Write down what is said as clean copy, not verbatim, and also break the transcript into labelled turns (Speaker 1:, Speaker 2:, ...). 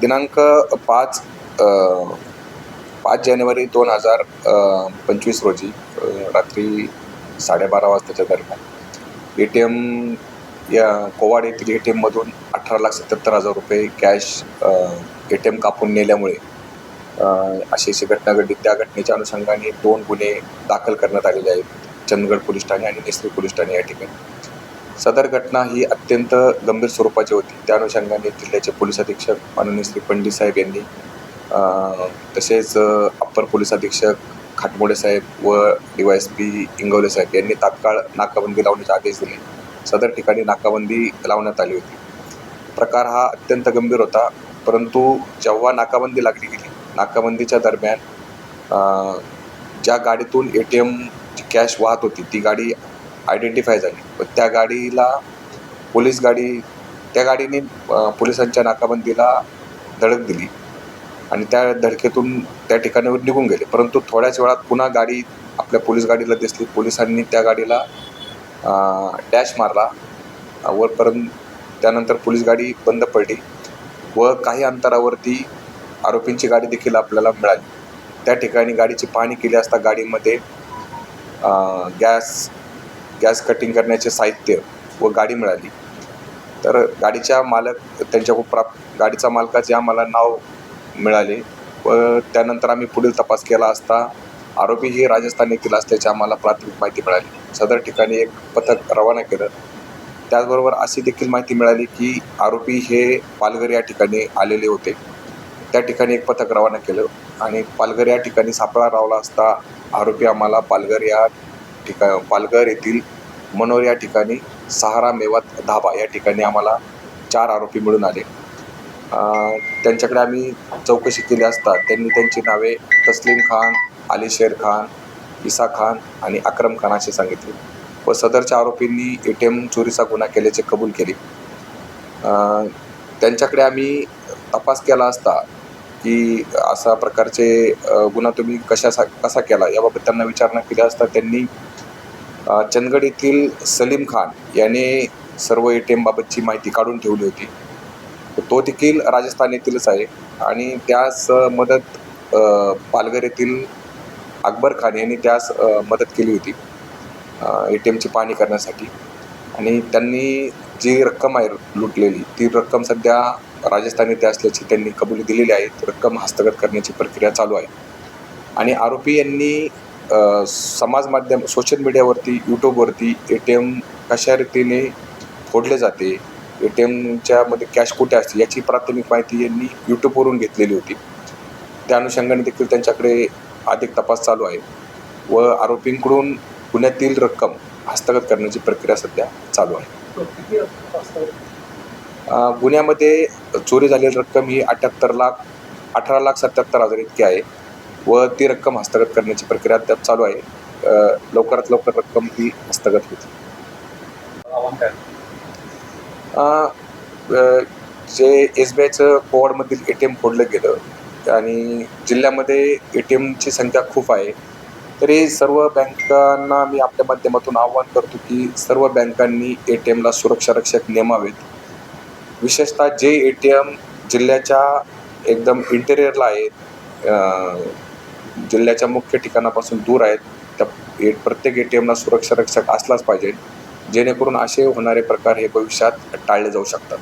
Speaker 1: दिनांक 5 जानेवारी 2025 रोजी रात्री 12:30 वाजताच्या दरम्यान ATM या कोवाड येथील ATMमधून 18,77,000 रुपये कॅश ATM कापून नेल्यामुळे अशी घटना घडली. त्या घटनेच्या अनुषंगाने 2 गुन्हे दाखल करण्यात आलेले आहेत चंदगड पोलीस ठाणे आणि नेसरी पोलीस ठाणे या ठिकाणी. सदर घटना ही अत्यंत गंभीर स्वरूपाची होती. त्या अनुषंगाने जिल्ह्याचे पोलीस अधीक्षक माननीय श्री पंडित साहेब यांनी तसेच अप्पर पोलीस अधीक्षक खाटमोडे साहेब व DYSP इंगवले साहेब यांनी तात्काळ नाकाबंदी लावण्याचे आदेश दिले. सदर ठिकाणी नाकाबंदी लावण्यात आली होती. प्रकार हा अत्यंत गंभीर होता, परंतु जेव्हा नाकाबंदी लागली गेली, नाकाबंदीच्या दरम्यान ज्या गाडीतून ATM कॅश वाहत होती ती गाडी आयडेंटिफाय झाली व त्या गाडीने पोलिसांच्या नाकाबंदीला धडक दिली आणि त्या धडकेतून त्या ठिकाणावर निघून गेले. परंतु थोड्याच वेळात पुन्हा गाडी आपल्या पोलीस गाडीला दिसली. पोलिसांनी त्या गाडीला डॅश मारला वरपर्यंत. त्यानंतर पोलीस गाडी बंद पडली व काही अंतरावरती आरोपींची गाडी देखील आपल्याला मिळाली. त्या ठिकाणी गाडीची पाहणी केली असता गाडीमध्ये गॅस कटिंग करण्याचे साहित्य व गाडी मिळाली. तर गाडीचा मालकाचे आम्हाला नाव मिळाले व त्यानंतर आम्ही पुढील तपास केला असता आरोपी हे राजस्थान येथील असल्याची आम्हाला प्राथमिक माहिती मिळाली. सदर ठिकाणी एक पथक रवाना केलं. त्याचबरोबर अशी देखील माहिती मिळाली की आरोपी हे पालघर या ठिकाणी आलेले होते. त्या ठिकाणी एक पथक रवाना केलं आणि पालघर या ठिकाणी सापळा लावला असता आरोपी आम्हाला पालघर येथील मनोर या ठिकाणी सहारा मेवात धाबा या ठिकाणी आम्हाला 4 आरोपी मिळून आले. त्यांच्याकडे आम्ही चौकशी केली असता त्यांनी त्यांची नावे तस्लीम खान, अली शेर खान, इसा खान आणि अक्रम खान असे सांगितले व सदरच्या आरोपींनी ATM चोरीचा गुन्हा केल्याचे कबूल केले. त्यांच्याकडे आम्ही तपास केला असता की अशा प्रकारचे गुन्हा तुम्ही कसा केला याबाबत त्यांना विचारणा केली असता त्यांनी चंदगड येथील सलीम खान याने सर्व ATM बाबतची माहिती काढून ठेवली होती. तो देखील राजस्थान येथीलच आहे आणि त्यास मदत पालघर येथील अकबर खान यांनी त्यास मदत केली होती ATMची पाहणी करण्यासाठी. आणि त्यांनी जी रक्कम आहे लुटलेली ती रक्कम सध्या राजस्थान येथे असल्याची त्यांनी कबुली दिलेली आहे. रक्कम हस्तगत करण्याची प्रक्रिया चालू आहे आणि आरोपी यांनी समाज माध्यम सोशल मीडियावरती यूट्यूबवरती ATM कशा रीतीने फोडले जाते, ATMच्या मध्ये कॅश कुठे असते याची प्राथमिक माहिती यांनी यूट्यूबवरून घेतलेली होती. त्या अनुषंगाने देखील त्यांच्याकडे अधिक तपास चालू आहे व आरोपींकडून गुन्ह्यातील रक्कम हस्तगत करण्याची प्रक्रिया सध्या चालू आहे. गुन्ह्यामध्ये चोरी झालेली रक्कम ही 18,77,000 इतकी आहे व ती रक्कम हस्तगत करण्याची प्रक्रिया त्यात चालू आहे. लवकरात लवकर रक्कम ही हस्तगत होती. जे SBIचं कोवाडमधील ATM फोडलं गेलं आणि जिल्ह्यामध्ये ATMची संख्या खूप आहे, तरी सर्व बँकांना मी आपल्या माध्यमातून आवाहन करतो की सर्व बँकांनी ATMला सुरक्षा रक्षक नेमावेत. विशेषतः जे ATM जिल्ह्याच्या एकदम इंटेरियरला आहेत, जिल्ह्याच्या मुख्य ठिकाणापासून दूर आहेत, त्या प्रत्येक ATMला सुरक्षा रक्षक असलाच पाहिजे, जेणेकरून असे होणारे प्रकार हे भविष्यात टाळले जाऊ शकतात.